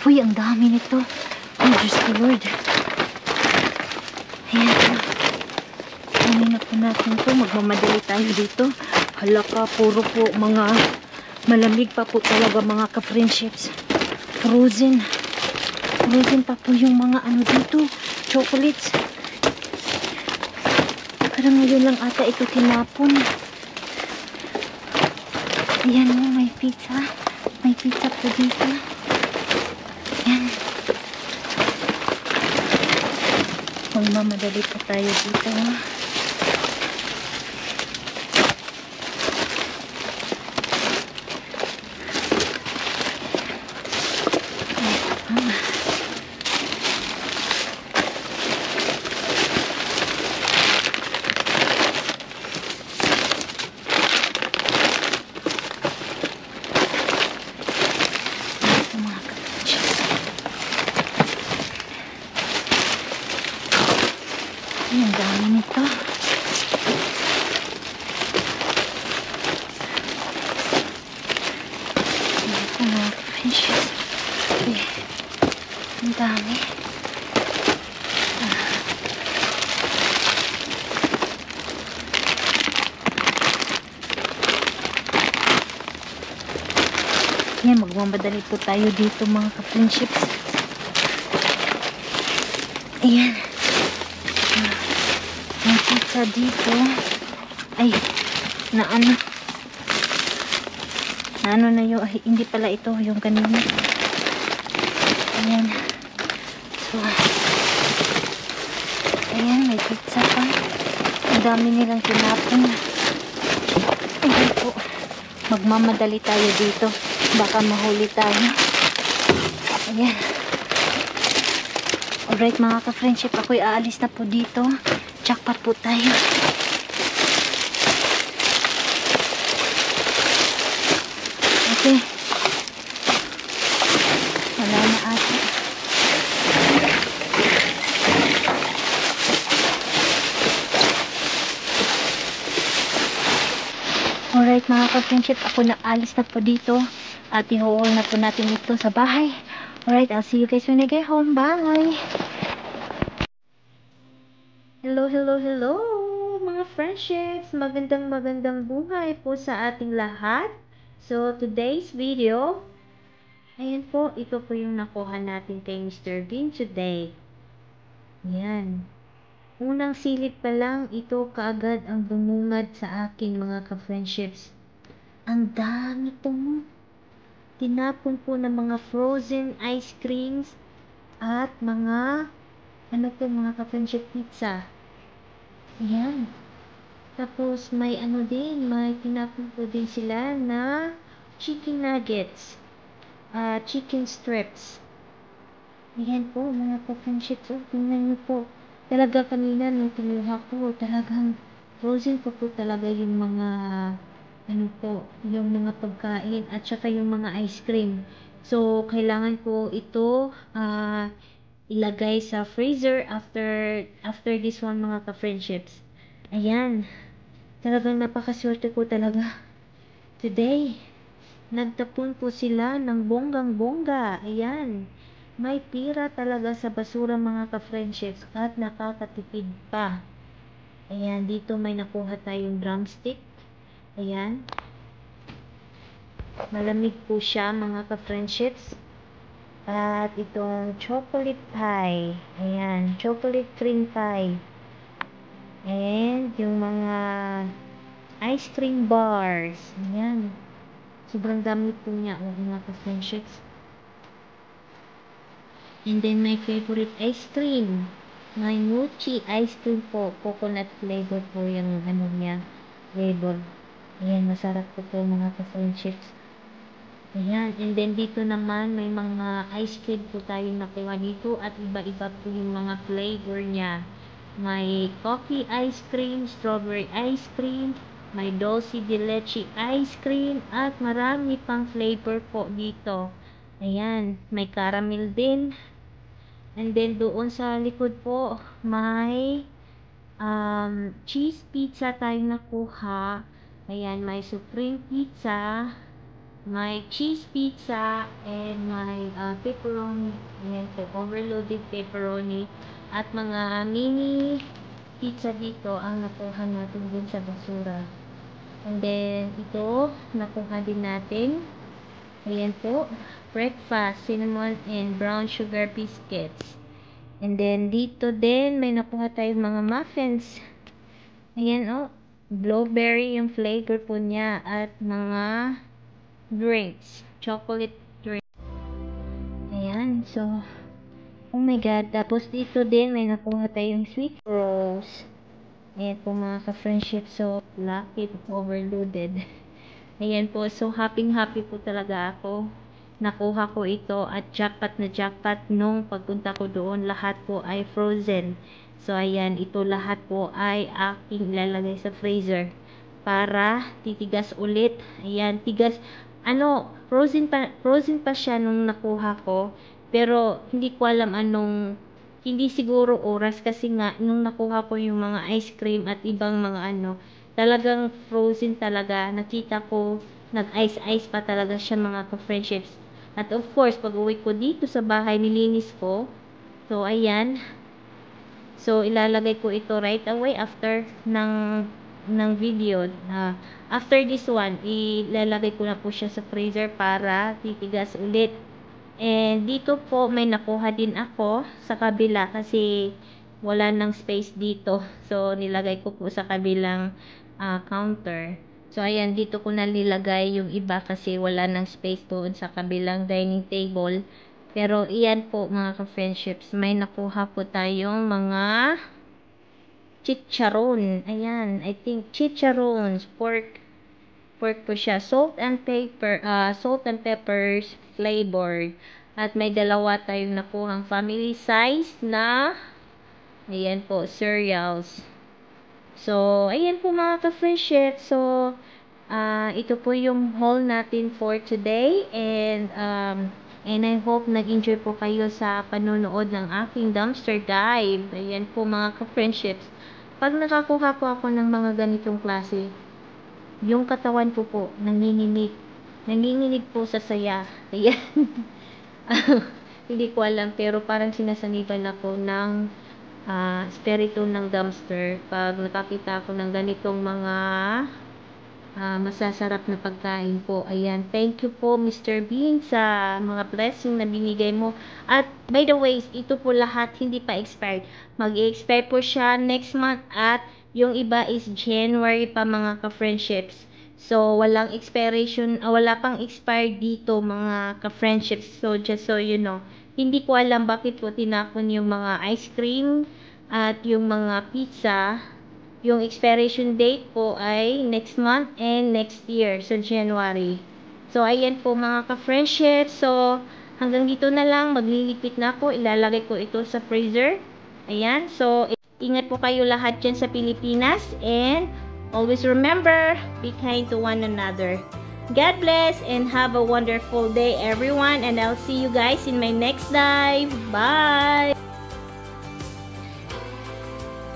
Uy, ang dami nito. Oh, Diyos ko Lord. Ayan. Kunin na po natin ito. Magmamadali tayo dito. Hala ka, puro po mga malamig pa po talaga mga ka-friendships. Frozen. Frozen pa po yung mga ano dito. Chocolates. Parang ngayon lang ata ito tinapon. Ayan mo, may pizza. May pizza po dito. Ayan. Magmamadali pa tayo dito. Ang dami nito. Ito mga friendships. Ang dami. Yan, magmamadali po tayo dito mga ka-friendships. Ayan. May pizza dito. Ay, na ano na yun. Ay, hindi pala ito yung kanina. Ayan. So, ayan, may pizza pa. Ang dami nilang tinapon. Ayan po. Magmamadali tayo dito. Baka mahuli tayo. Ayan. Alright mga ka-friendship, ako'y aalis na po dito. Jackpot po tayo. Okay. Wala na ata. Alright mga ka-friendship, ako na alis na po dito. At i-haul na po natin ito sa bahay. Alright, I'll see you guys when I get home. Bye! Hello, hello, hello mga friendships! Magandang buhay po sa ating lahat. So, today's video, ayan po, ito po yung nakuha natin kay Mr. Bean today. Ayan. Unang silid pa lang, ito kaagad ang bumungad sa akin mga ka-friendships. Ang dami pong tinapon po ng mga frozen ice creams at mga mga ka-friendship pizza. Ayan. Tapos may may tinapon po din sila na chicken nuggets, chicken strips. Ayan po mga ka-friendship. So, tingnan nyo po. Talaga kanina nung kinuha ko, talagang frozen po talaga yung mga yung mga pagkain at saka yung mga ice cream. So, kailangan po ito ilagay sa freezer after this one mga ka-friendships. Ayan. Talagang napakaswerte ko talaga. Today, nagtapon po sila ng bonggang-bongga. Ayan. May pira talaga sa basura mga ka-friendships at nakakatipid pa. Ayan, dito may nakuha tayong drumstick. Ayan. Malamig po siya mga ka-friendships. At itong chocolate pie. Ayan, chocolate cream pie. And yung mga ice cream bars. Ayan. Sobrang dami po niya mga ka-friendships. And then my favorite ice cream. My mochi ice cream po. Coconut flavor po yung niya. Flavor. Ayan, masarap po po mga ka-friendships. Ayan, and then dito naman may mga ice cream po tayong nakuha dito at iba-iba po yung mga flavor niya. May coffee ice cream, strawberry ice cream, may dulce de leche ice cream, at marami pang flavor po dito. Ayan, may caramel din. And then doon sa likod po, may cheese pizza tayong nakuha. Ayan, may supreme pizza. my cheese pizza, and my pepperoni. Ayan po, overloaded pepperoni. At mga mini pizza dito ang nakuha natin din sa basura. And then, ito, nakuha din natin. Ayan po, breakfast, cinnamon and brown sugar biscuits. And then, dito din, may nakuha tayong mga muffins. Ayan, oh, blueberry yung flavor po niya. At mga drinks, chocolate drink. Ayan, so, oh my god. Tapos, dito din, may nakuha tayong sweet rolls. Ayan po mga ka-friendship. So, lucky, overloaded. Ayan po, so happy po talaga ako. Nakuha ko ito at jackpot na jackpot nung pagpunta ko doon. Lahat po ay frozen. So ayan, ito lahat po ay aking ilalagay sa freezer para titigas ulit. Ayan, tigas. Ano, frozen pa siya nung nakuha ko. Pero hindi ko alam hindi siguro oras kasi nga nung nakuha ko yung mga ice cream at ibang mga talagang frozen talaga. Nakita ko, nag-ice pa talaga siya mga ka-friendships. At of course, pag uwi ko dito sa bahay, nilinis ko. So, ayan. So, ilalagay ko ito right away after ng video. After this one, ilalagay ko na po siya sa freezer para titigas ulit. And dito po, may nakuha din ako sa kabila kasi wala nang space dito. So, nilagay ko po sa kabilang counter. So, ayan, dito ko na nilagay yung iba kasi wala nang space doon sa kabilang dining table. Pero, iyan po mga ka-friendships, may nakuha po tayong mga chicharon. Ayan, I think chicharons, pork po siya. Salt and peppers flavored. At may dalawa tayong nakuhang family size na ayan po, cereals. So, ayan po mga ka-friendship. So, ito po yung haul natin for today. And I hope nag-enjoy po kayo sa panonood ng aking dumpster dive. Ayan po mga ka-friendships. Pag nakakuha po ako ng mga ganitong klase, yung katawan ko po, nanginginig. Nanginginig po sa saya. Ayan. Hindi ko alam, pero parang sinasaniban ako ng espiritu ng dumpster pag nakakita ako ng ganitong mga masasarap na pagkain po. Ayan, thank you po Mr. Bean sa mga blessing na binigay mo. At by the way, ito po lahat hindi pa expired. Mag-i-expire po siya next month at yung iba is January pa mga ka-friendships. So, walang expiration, wala pang expired dito mga ka-friendships. So, just so you know, hindi ko alam bakit po tinapon yung mga ice cream at yung mga pizza. Yung expiration date po ay next month and next year, so January. So, ayan po mga ka-friendship. So, hanggang dito na lang. Magliligpit na ako. Ilalagay ko ito sa freezer. Ayan. So, ingat po kayo lahat dyan sa Pilipinas. And, always remember, be kind to one another. God bless and have a wonderful day, everyone. And I'll see you guys in my next dive. Bye!